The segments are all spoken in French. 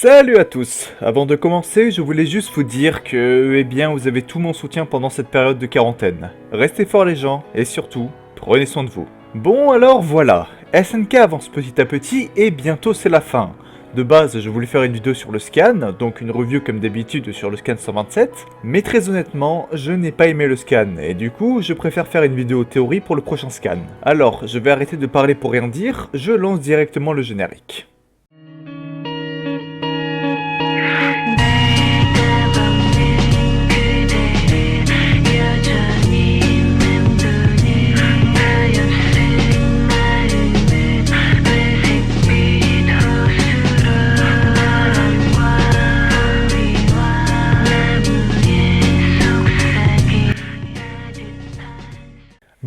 Salut à tous! Avant de commencer, je voulais juste vous dire que, vous avez tout mon soutien pendant cette période de quarantaine. Restez forts les gens, et surtout, prenez soin de vous. Bon alors voilà, SNK avance petit à petit et bientôt c'est la fin. De base, je voulais faire une vidéo sur le scan, donc une review comme d'habitude sur le scan 127, mais très honnêtement, je n'ai pas aimé le scan, et du coup, je préfère faire une vidéo théorie pour le prochain scan. Alors, je vais arrêter de parler pour rien dire, je lance directement le générique.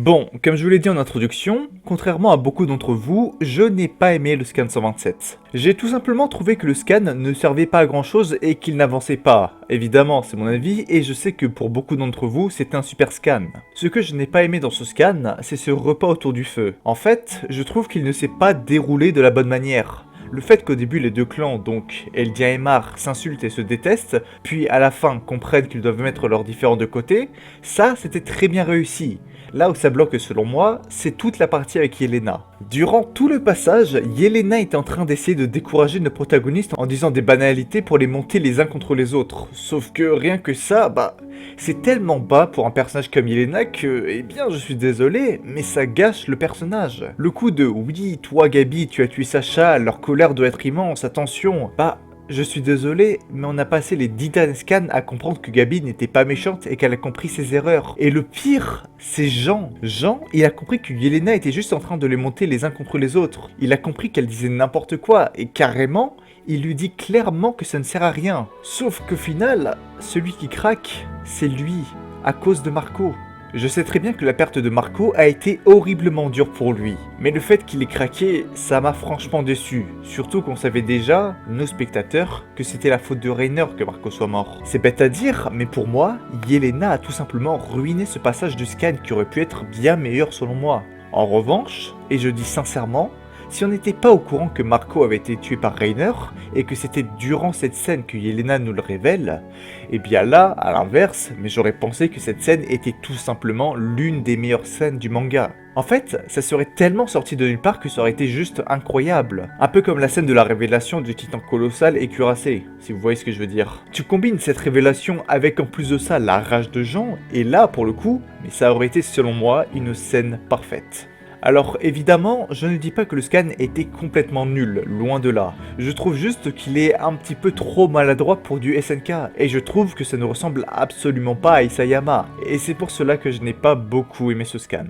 Bon, comme je vous l'ai dit en introduction, contrairement à beaucoup d'entre vous, je n'ai pas aimé le scan 127. J'ai tout simplement trouvé que le scan ne servait pas à grand chose et qu'il n'avançait pas. Évidemment, c'est mon avis et je sais que pour beaucoup d'entre vous, c'est un super scan. Ce que je n'ai pas aimé dans ce scan, c'est ce repas autour du feu. En fait, je trouve qu'il ne s'est pas déroulé de la bonne manière. Le fait qu'au début les deux clans, donc Eldia et Mar, s'insultent et se détestent, puis à la fin comprennent qu'ils doivent mettre leurs différends de côté, ça c'était très bien réussi. Là où ça bloque selon moi, c'est toute la partie avec Yelena. Durant tout le passage, Yelena est en train d'essayer de décourager nos protagonistes en disant des banalités pour les monter les uns contre les autres. Sauf que rien que ça, c'est tellement bas pour un personnage comme Yelena que, je suis désolé, mais ça gâche le personnage. Le coup de oui, toi Gabi, tu as tué Sacha, leur colère doit être immense, attention, je suis désolé, mais on a passé les 10 derniers scans à comprendre que Gabi n'était pas méchante et qu'elle a compris ses erreurs. Et le pire, c'est Jean. Jean, il a compris que Yelena était juste en train de les monter les uns contre les autres. Il a compris qu'elle disait n'importe quoi et carrément, il lui dit clairement que ça ne sert à rien. Sauf qu'au final, celui qui craque, c'est lui, à cause de Marco. Je sais très bien que la perte de Marco a été horriblement dure pour lui, mais le fait qu'il ait craqué, ça m'a franchement déçu, surtout qu'on savait déjà, nos spectateurs, que c'était la faute de Reiner que Marco soit mort. C'est bête à dire, mais pour moi, Yelena a tout simplement ruiné ce passage du scan qui aurait pu être bien meilleur selon moi. En revanche, et je dis sincèrement, si on n'était pas au courant que Marco avait été tué par Reiner, et que c'était durant cette scène que Yelena nous le révèle, là, à l'inverse, mais j'aurais pensé que cette scène était tout simplement l'une des meilleures scènes du manga. En fait, ça serait tellement sorti de nulle part que ça aurait été juste incroyable. Un peu comme la scène de la révélation du titan colossal et cuirassé, si vous voyez ce que je veux dire. Tu combines cette révélation avec en plus de ça la rage de Jean, et là, pour le coup, mais ça aurait été selon moi une scène parfaite. Alors évidemment, je ne dis pas que le scan était complètement nul, loin de là. Je trouve juste qu'il est un petit peu trop maladroit pour du SNK, et je trouve que ça ne ressemble absolument pas à Isayama, et c'est pour cela que je n'ai pas beaucoup aimé ce scan.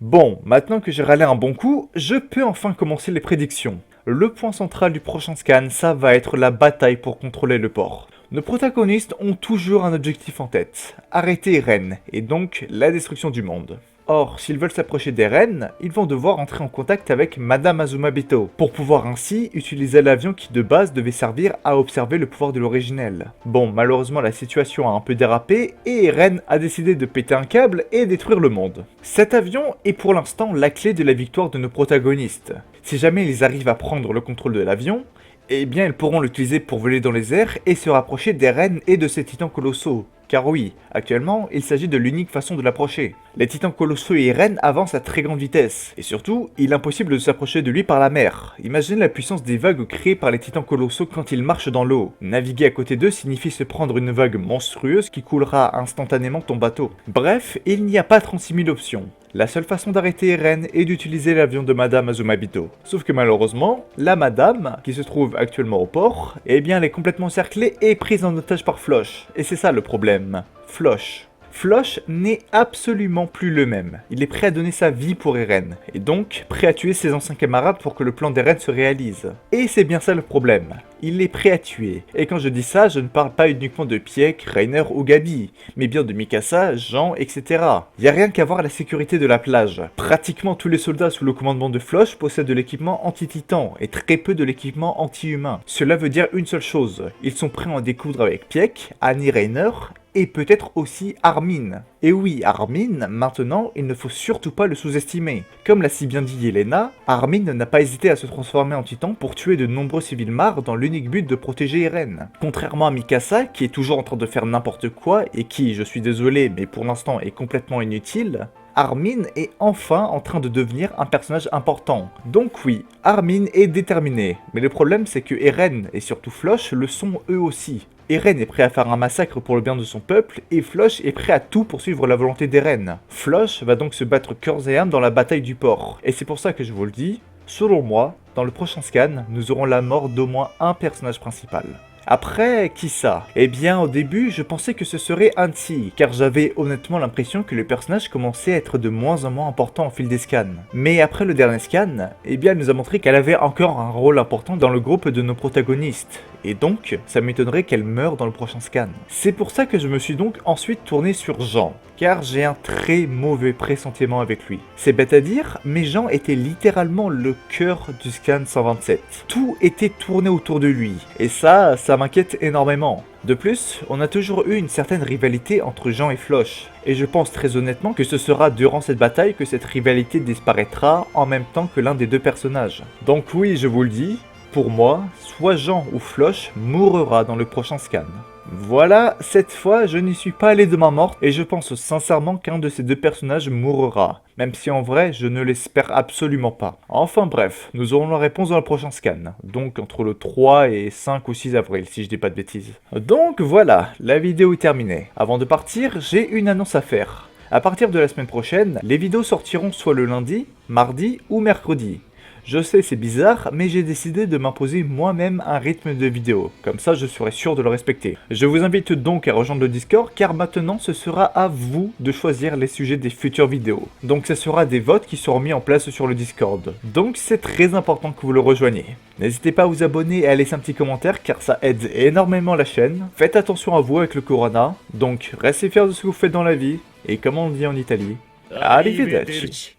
Bon, maintenant que j'ai râlé un bon coup, je peux enfin commencer les prédictions. Le point central du prochain scan, ça va être la bataille pour contrôler le port. Nos protagonistes ont toujours un objectif en tête, arrêter Eren, et donc la destruction du monde. Or, s'ils veulent s'approcher d'Eren, ils vont devoir entrer en contact avec Madame Azumabito, pour pouvoir ainsi utiliser l'avion qui de base devait servir à observer le pouvoir de l'originel. Bon, malheureusement la situation a un peu dérapé, et Eren a décidé de péter un câble et détruire le monde. Cet avion est pour l'instant la clé de la victoire de nos protagonistes. Si jamais ils arrivent à prendre le contrôle de l'avion, ils pourront l'utiliser pour voler dans les airs et se rapprocher d'Eren et de ses titans colossaux. Car oui, actuellement, il s'agit de l'unique façon de l'approcher. Les titans colossaux et Eren avancent à très grande vitesse, et surtout, il est impossible de s'approcher de lui par la mer. Imaginez la puissance des vagues créées par les titans colossaux quand ils marchent dans l'eau. Naviguer à côté d'eux signifie se prendre une vague monstrueuse qui coulera instantanément ton bateau. Bref, il n'y a pas 36 000 options. La seule façon d'arrêter Eren est d'utiliser l'avion de Madame Azumabito. Sauf que malheureusement, la Madame, qui se trouve actuellement au port, elle est complètement encerclée et prise en otage par Floch. Et c'est ça le problème. Floch. Floch n'est absolument plus le même. Il est prêt à donner sa vie pour Eren, et donc prêt à tuer ses anciens camarades pour que le plan d'Eren se réalise. Et c'est bien ça le problème. Il est prêt à tuer. Et quand je dis ça, je ne parle pas uniquement de Pieck, Reiner ou Gabi, mais bien de Mikasa, Jean, etc. Y a rien qu'à voir la sécurité de la plage. Pratiquement tous les soldats sous le commandement de Floch possèdent de l'équipement anti-titan, et très peu de l'équipement anti-humain. Cela veut dire une seule chose, ils sont prêts à en découdre avec Pieck, Annie Reiner, et peut-être aussi Armin. Et oui, Armin, maintenant, il ne faut surtout pas le sous-estimer. Comme l'a si bien dit Yelena, Armin n'a pas hésité à se transformer en titan pour tuer de nombreux civils Mar dans l'univers l'unique but de protéger Eren. Contrairement à Mikasa, qui est toujours en train de faire n'importe quoi, et qui, je suis désolé, mais pour l'instant est complètement inutile, Armin est enfin en train de devenir un personnage important. Donc oui, Armin est déterminé, mais le problème c'est que Eren et surtout Floch le sont eux aussi. Eren est prêt à faire un massacre pour le bien de son peuple, et Floch est prêt à tout pour suivre la volonté d'Eren. Floch va donc se battre corps et âme dans la bataille du port, et c'est pour ça que je vous le dis, selon moi, dans le prochain scan, nous aurons la mort d'au moins un personnage principal. Après, qui ça? Eh bien, au début, je pensais que ce serait Hansi, car j'avais honnêtement l'impression que le personnage commençait à être de moins en moins important au fil des scans. Mais après le dernier scan, eh bien, elle nous a montré qu'elle avait encore un rôle important dans le groupe de nos protagonistes, et donc, ça m'étonnerait qu'elle meure dans le prochain scan. C'est pour ça que je me suis donc ensuite tourné sur Jean, car j'ai un très mauvais pressentiment avec lui. C'est bête à dire, mais Jean était littéralement le cœur du scan 127. Tout était tourné autour de lui, et ça m'inquiète énormément. De plus, on a toujours eu une certaine rivalité entre Jean et Floch, et je pense très honnêtement que ce sera durant cette bataille que cette rivalité disparaîtra en même temps que l'un des deux personnages. Donc oui, je vous le dis, pour moi, soit Jean ou Floch mourra dans le prochain scan. Voilà, cette fois je n'y suis pas allé de main morte et je pense sincèrement qu'un de ces deux personnages mourra, même si en vrai je ne l'espère absolument pas. Enfin bref, nous aurons la réponse dans le prochain scan, donc entre le 3 et 5 ou 6 avril si je dis pas de bêtises. Donc voilà, la vidéo est terminée. Avant de partir, j'ai une annonce à faire. À partir de la semaine prochaine, les vidéos sortiront soit le lundi, mardi ou mercredi. Je sais c'est bizarre, mais j'ai décidé de m'imposer moi-même un rythme de vidéo, comme ça je serai sûr de le respecter. Je vous invite donc à rejoindre le Discord car maintenant ce sera à vous de choisir les sujets des futures vidéos. Donc ce sera des votes qui seront mis en place sur le Discord. Donc c'est très important que vous le rejoigniez. N'hésitez pas à vous abonner et à laisser un petit commentaire car ça aide énormément la chaîne. Faites attention à vous avec le Corona, donc restez fiers de ce que vous faites dans la vie, et comme on dit en Italie, arrivederci.